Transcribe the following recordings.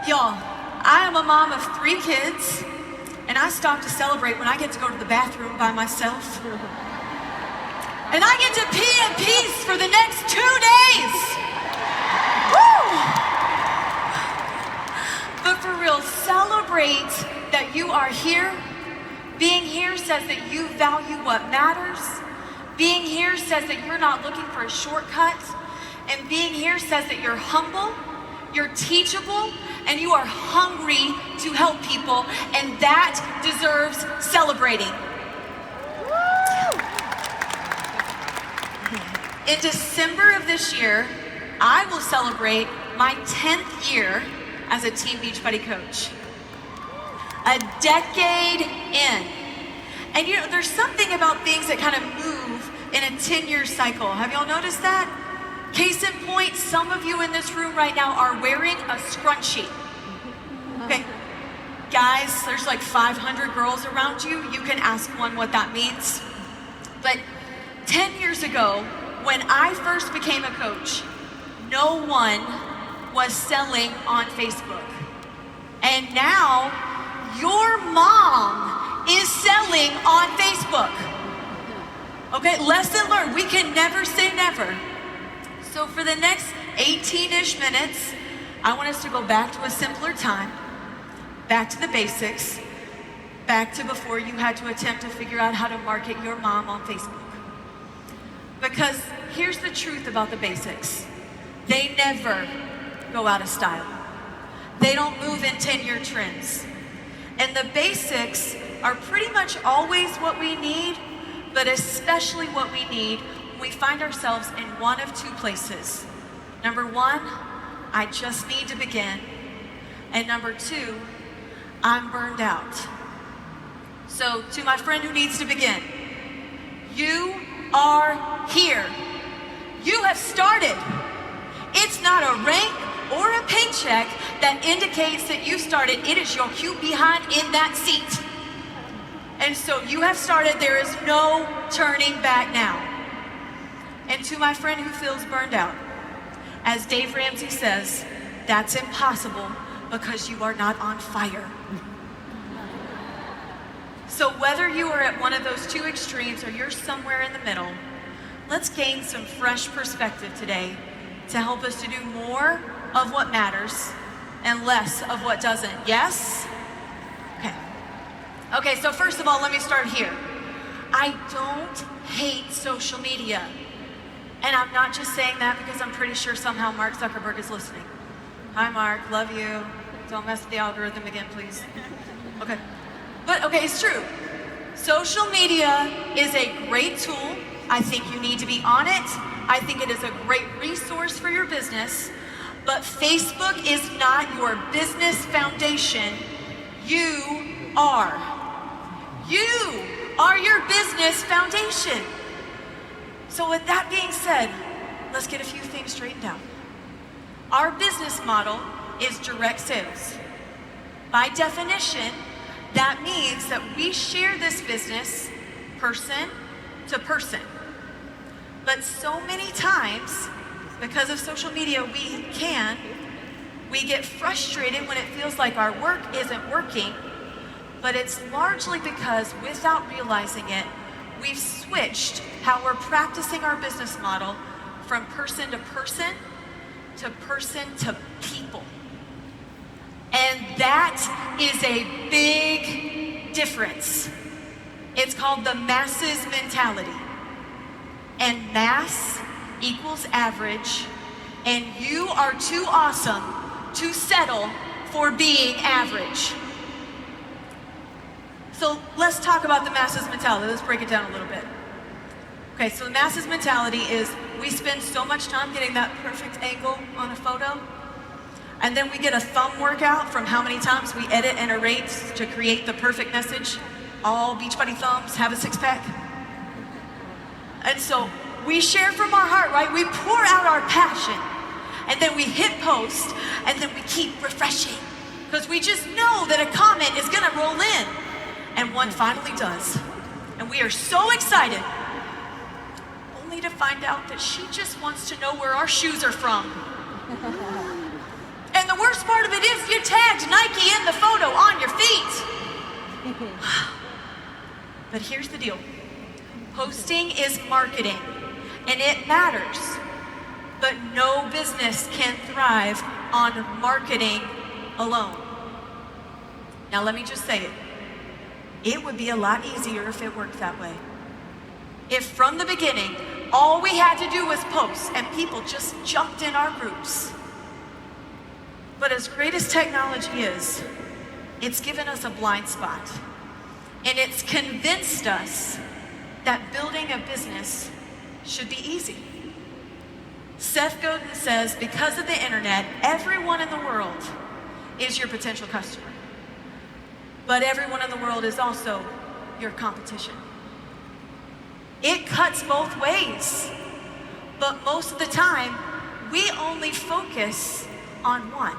Y'all, I am a mom of 3 kids, and I stop to celebrate when I get to go to the bathroom by myself. And I get to pee in peace for the next 2 days. Woo! But for real, celebrate that you are here. Being here says that you value what matters. Being here says that you're not looking for a shortcut. And being here says that you're humble, you're teachable, and you are hungry to help people, and that deserves celebrating. In December of this year, I will celebrate my 10th year as a Team Beachbody coach. A decade in. And you know, there's something about things that kind of move in a 10-year cycle. Have y'all noticed that? Case in point, some of you in this room right now are wearing a scrunchie. Okay, guys, there's like 500 girls around you. You can ask one what that means. But 10 years ago, when I first became a coach, no one was selling on Facebook. And now, your mom is selling on Facebook. Okay, lesson learned. We can never say never. So for the next 18-ish minutes, I want us to go back to a simpler time, back to the basics, back to before you had to attempt to figure out how to market your mom on Facebook. Because here's the truth about the basics. They never go out of style. They don't move in 10-year trends. And the basics are pretty much always what we need, but especially what we need when we find ourselves in one of 2 places. Number 1, I just need to begin. And number 2, I'm burned out. So to my friend who needs to begin, you are here. You have started. It's not a rank or a paycheck that indicates that you started. It is your cute behind in that seat. And so you have started. There is no turning back now. And to my friend who feels burned out, as Dave Ramsey says, that's impossible because you are not on fire. So whether you are at one of those 2 extremes or you're somewhere in the middle, let's gain some fresh perspective today to help us to do more of what matters and less of what doesn't. Yes? Okay, so first of all, let me start here. I don't hate social media. And I'm not just saying that because I'm pretty sure somehow Mark Zuckerberg is listening. Hi, Mark, love you. Don't mess with the algorithm again, please. Okay. But okay, it's true. Social media is a great tool. I think you need to be on it. I think it is a great resource for your business. But Facebook is not your business foundation. You are. You are your business foundation. So with that being said, let's get a few things straightened out. Our business model is direct sales. By definition, that means that we share this business person to person. But so many times, because of social media, we get frustrated when it feels like our work isn't working, but it's largely because without realizing it, we've switched how we're practicing our business model from person to person to people. And that is a big difference. It's called the masses mentality. And mass equals average, and you are too awesome to settle for being average. So let's talk about the masses mentality. Let's break it down a little bit. Okay, so the masses mentality is we spend so much time getting that perfect angle on a photo, and then we get a thumb workout from how many times we edit and erase to create the perfect message. All Beachbody thumbs have a 6-pack. And so we share from our heart, right? We pour out our passion, and then we hit post, and then we keep refreshing because we just know that a comment is gonna roll in. And one finally does. And we are so excited, only to find out that she just wants to know where our shoes are from. And the worst part of it it is you tagged Nike in the photo on your feet. But here's the deal. Posting is marketing, and it matters. But no business can thrive on marketing alone. Now let me just say it. It would be a lot easier if it worked that way. If from the beginning, all we had to do was post and people just jumped in our groups. But as great as technology is, it's given us a blind spot. And it's convinced us that building a business should be easy. Seth Godin says, because of the internet, everyone in the world is your potential customer. But everyone in the world is also your competition. It cuts both ways. But most of the time, we only focus on one.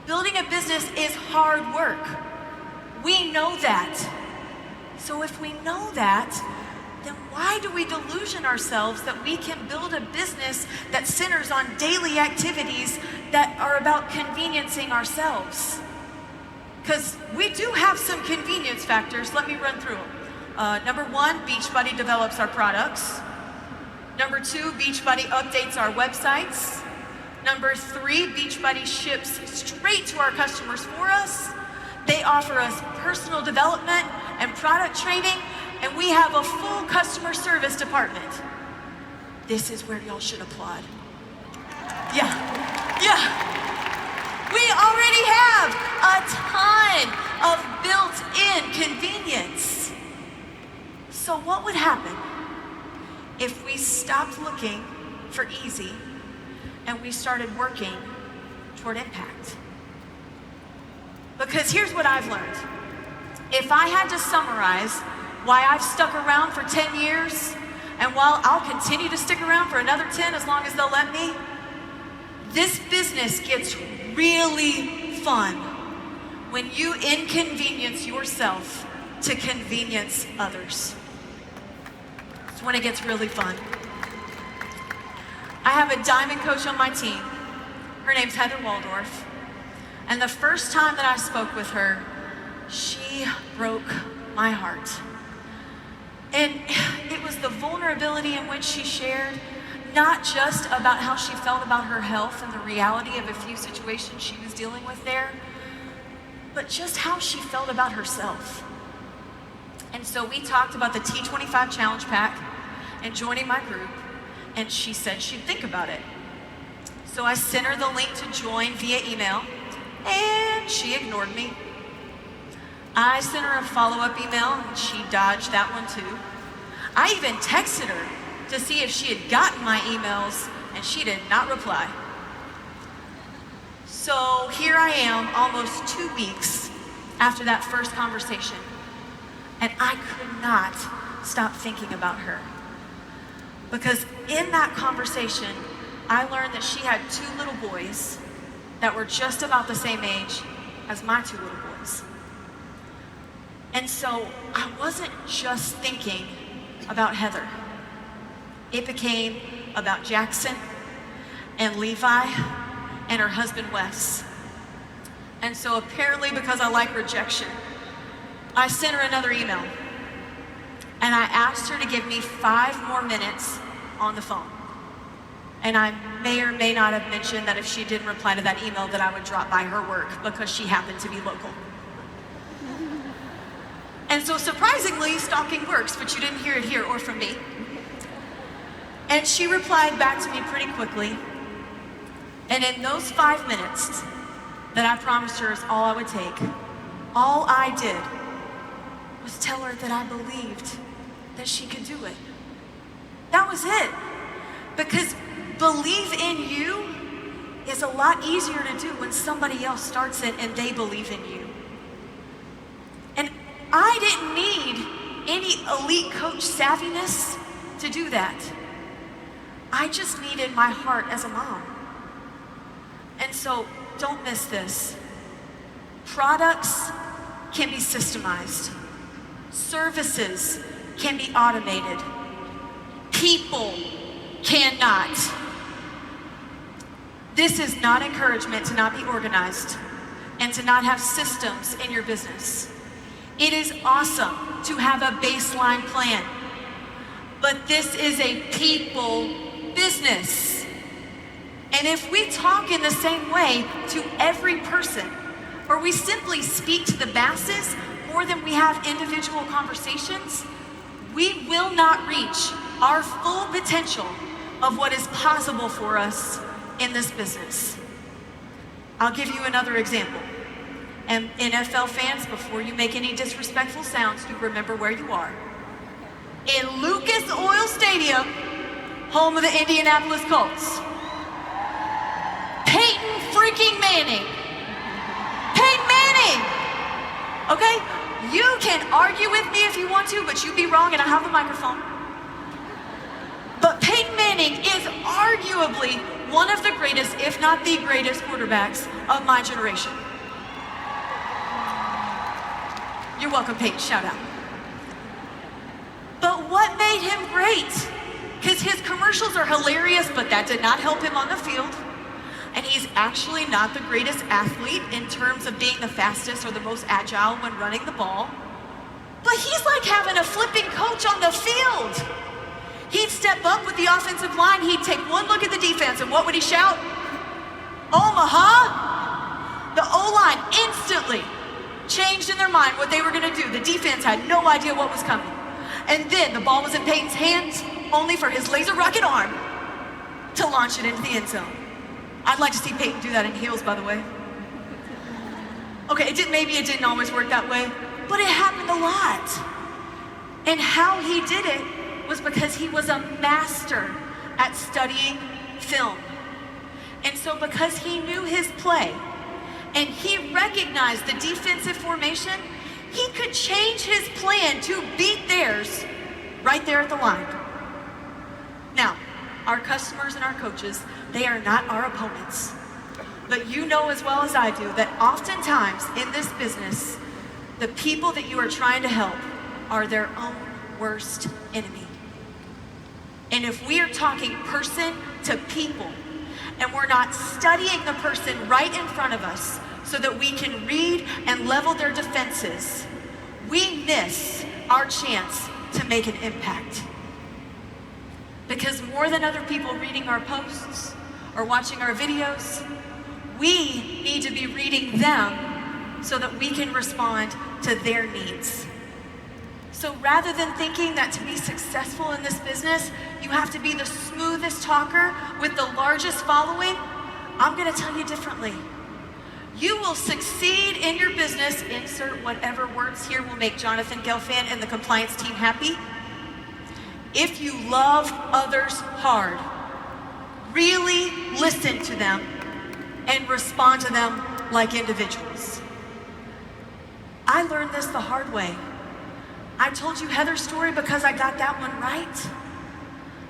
Building a business is hard work. We know that. So if we know that, then why do we delusion ourselves that we can build a business that centers on daily activities that are about conveniencing ourselves? Because we do have some convenience factors. Let me run through them. Number one, Beachbody develops our products. Number two, Beachbody updates our websites. Number three, Beachbody ships straight to our customers for us. They offer us personal development and product training, and we have a full customer service department. This is where y'all should applaud. Yeah. We already have a ton of built-in convenience. So what would happen if we stopped looking for easy and we started working toward impact? Because here's what I've learned. If I had to summarize why I've stuck around for 10 years, and while I'll continue to stick around for another 10 as long as they'll let me, this business gets really fun when you inconvenience yourself to convenience others. It's when it gets really fun. I have a diamond coach on my team. Her name's Heather Waldorf. And the first time that I spoke with her, she broke my heart. And it was the vulnerability in which she shared, not just about how she felt about her health and the reality of a few situations she was dealing with there, but just how she felt about herself. And so we talked about the T25 Challenge Pack and joining my group, and she said she'd think about it. So I sent her the link to join via email, and she ignored me. I sent her a follow-up email, and she dodged that one too. I even texted her to see if she had gotten my emails, and she did not reply. So here I am, almost 2 weeks after that first conversation, and I could not stop thinking about her. Because in that conversation, I learned that she had 2 little boys that were just about the same age as my 2 little boys. And so I wasn't just thinking about Heather. It became about Jackson and Levi and her husband Wes. And so apparently, because I like rejection, I sent her another email. And I asked her to give me 5 more minutes on the phone. And I may or may not have mentioned that if she didn't reply to that email that I would drop by her work because she happened to be local. And so surprisingly, stalking works, but you didn't hear it here or from me. And she replied back to me pretty quickly. And in those 5 minutes that I promised her is all I would take, all I did was tell her that I believed that she could do it. That was it. Because believe in you is a lot easier to do when somebody else starts it and they believe in you. And I didn't need any elite coach savviness to do that. I just needed my heart as a mom. And so don't miss this. Products can be systemized. Services can be automated. People cannot. This is not encouragement to not be organized and to not have systems in your business. It is awesome to have a baseline plan, but this is a people business. And if we talk in the same way to every person, or we simply speak to the masses more than we have individual conversations, we will not reach our full potential of what is possible for us in this business. I'll give you another example. And NFL fans, before you make any disrespectful sounds, you remember where you are. In Lucas Oil Stadium, home of the Indianapolis Colts, Peyton freaking Manning. Peyton Manning! Okay? You can argue with me if you want to, but you'd be wrong and I have the microphone. But Peyton Manning is arguably one of the greatest, if not the greatest, quarterbacks of my generation. You're welcome, Peyton, shout out. But what made him great? Because his commercials are hilarious, but that did not help him on the field. And he's actually not the greatest athlete in terms of being the fastest or the most agile when running the ball. But he's like having a flipping coach on the field. He'd step up with the offensive line, he'd take one look at the defense, and what would he shout? Omaha! The O-line instantly changed in their mind what they were gonna do. The defense had no idea what was coming. And then the ball was in Peyton's hands, only for his laser rocket arm to launch it into the end zone. I'd like to see Peyton do that in heels, by the way. Okay, maybe it didn't always work that way, but it happened a lot. And how he did it was because he was a master at studying film. And so because he knew his play and he recognized the defensive formation, he could change his plan to beat theirs right there at the line. Now, our customers and our coaches, they are not our opponents. But you know as well as I do that oftentimes in this business, the people that you are trying to help are their own worst enemy. And if we are talking person to people, and we're not studying the person right in front of us so that we can read and level their defenses, we miss our chance to make an impact. Because more than other people reading our posts or watching our videos, we need to be reading them so that we can respond to their needs. So rather than thinking that to be successful in this business, you have to be the smoothest talker with the largest following, I'm gonna tell you differently. You will succeed in your business, insert whatever words here will make Jonathan Gelfand and the compliance team happy, if you love others hard, really listen to them, and respond to them like individuals. I learned this the hard way. I told you Heather's story because I got that one right.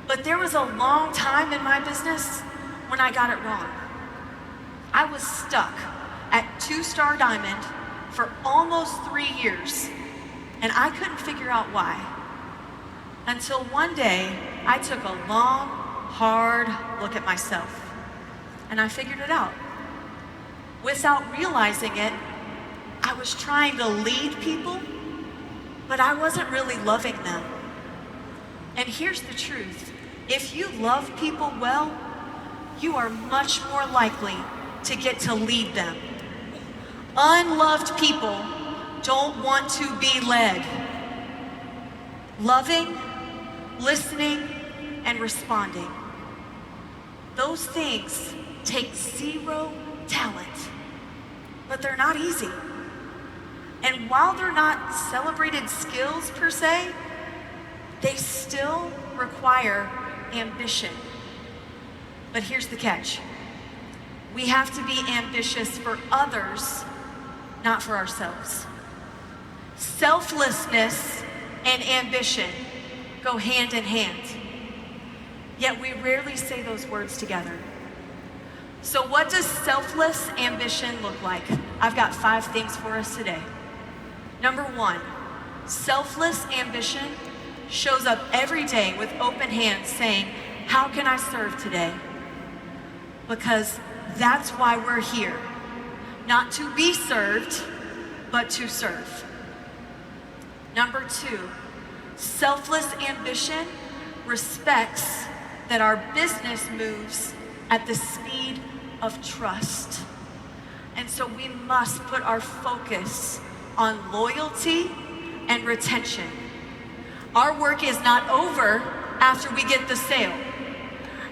But there was a long time in my business when I got it wrong. I was stuck at 2-star diamond for almost 3 years, and I couldn't figure out why. Until one day, I took a long, hard look at myself, and I figured it out. Without realizing it, I was trying to lead people, but I wasn't really loving them. And here's the truth. If you love people well, you are much more likely to get to lead them. Unloved people don't want to be led. Loving, listening, and responding. Those things take 0 talent, but they're not easy. And while they're not celebrated skills per se, they still require ambition. But here's the catch. We have to be ambitious for others, not for ourselves. Selflessness and ambition go hand in hand. Yet we rarely say those words together. So what does selfless ambition look like? I've got 5 things for us today. Number 1, selfless ambition shows up every day with open hands saying, how can I serve today? Because that's why we're here. Not to be served, but to serve. Number 2, selfless ambition respects that our business moves at the speed of trust. And so we must put our focus on loyalty and retention. Our work is not over after we get the sale.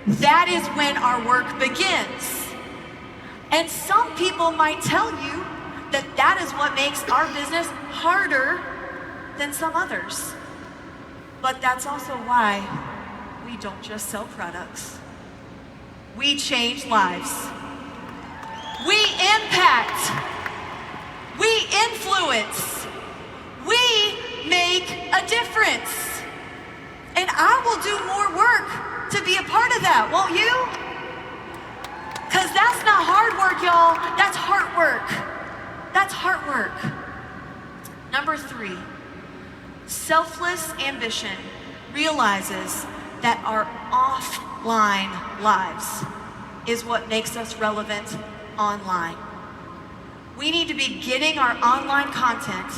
That is when our work begins. And some people might tell you that that is what makes our business harder than some others. But that's also why we don't just sell products. We change lives. We impact. We influence. We make a difference. And I will do more work to be a part of that, won't you? Because that's not hard work, y'all. That's heart work. That's heart work. Number 3, selfless ambition realizes that our offline lives is what makes us relevant online. We need to be getting our online content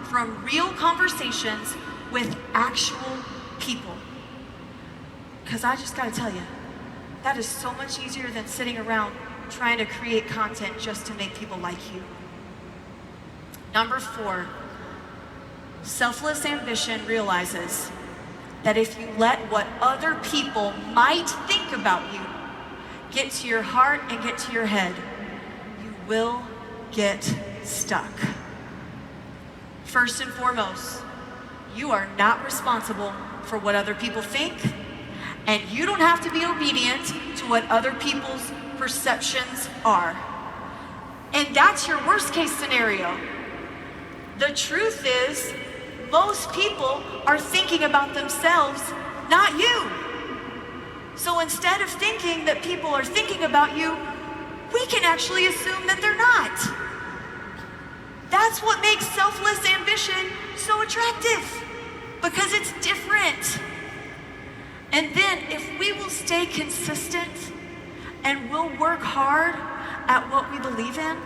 from real conversations with actual people. Because I just gotta tell you, that is so much easier than sitting around trying to create content just to make people like you. Number 4, selfless ambition realizes that if you let what other people might think about you get to your heart and get to your head, you will get stuck. First and foremost, you are not responsible for what other people think, and you don't have to be obedient to what other people's perceptions are. And that's your worst case scenario. The truth is, most people are thinking about themselves, not you. So instead of thinking that people are thinking about you, we can actually assume that they're not. That's what makes selfless ambition so attractive, because it's different. And then if we will stay consistent and we'll work hard at what we believe in,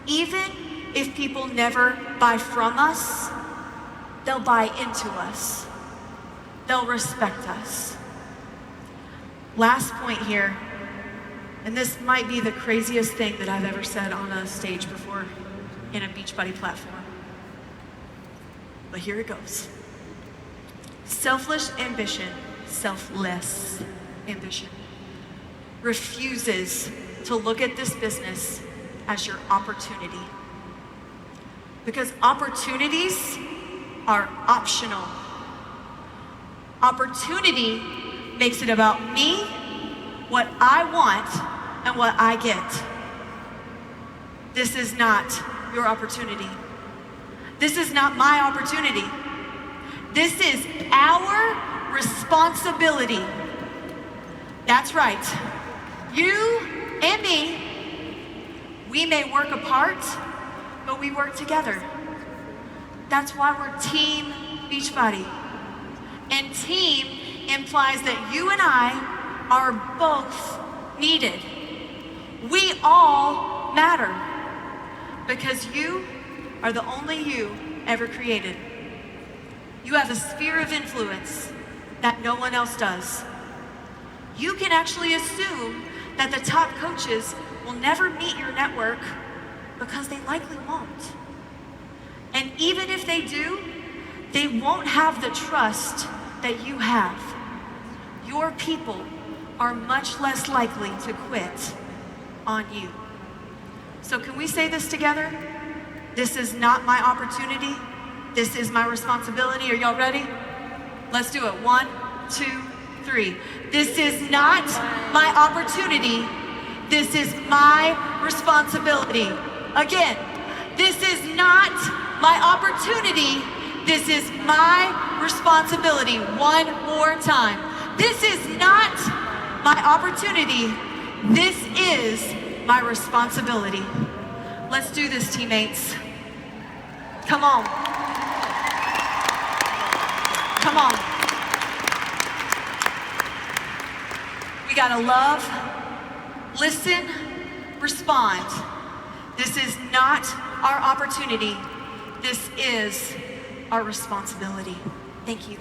even if people never buy from us, they'll buy into us. They'll respect us. Last point here, and this might be the craziest thing that I've ever said on a stage before in a Beachbody platform. But here it goes. Selfless ambition refuses to look at this business as your opportunity. Because opportunities are optional. Opportunity makes it about me, what I want, and what I get. This is not your opportunity. This is not my opportunity. This is our responsibility. That's right. You and me, we may work apart, but we work together. That's why we're Team Beachbody. And team implies that you and I are both needed. We all matter because you are the only you ever created. You have a sphere of influence that no one else does. You can actually assume that the top coaches will never meet your network because they likely won't. And even if they do, they won't have the trust that you have. Your people are much less likely to quit on you. So can we say this together? This is not my opportunity. This is my responsibility. Are y'all ready? Let's do it. 1, 2, 3. This is not my opportunity. This is my responsibility. Again, this is not my opportunity. This is my responsibility. One more time. This is not my opportunity. This is my responsibility. Let's do this, teammates. Come on. Come on. We gotta love, listen, respond. This is not our opportunity. This is our responsibility. Thank you.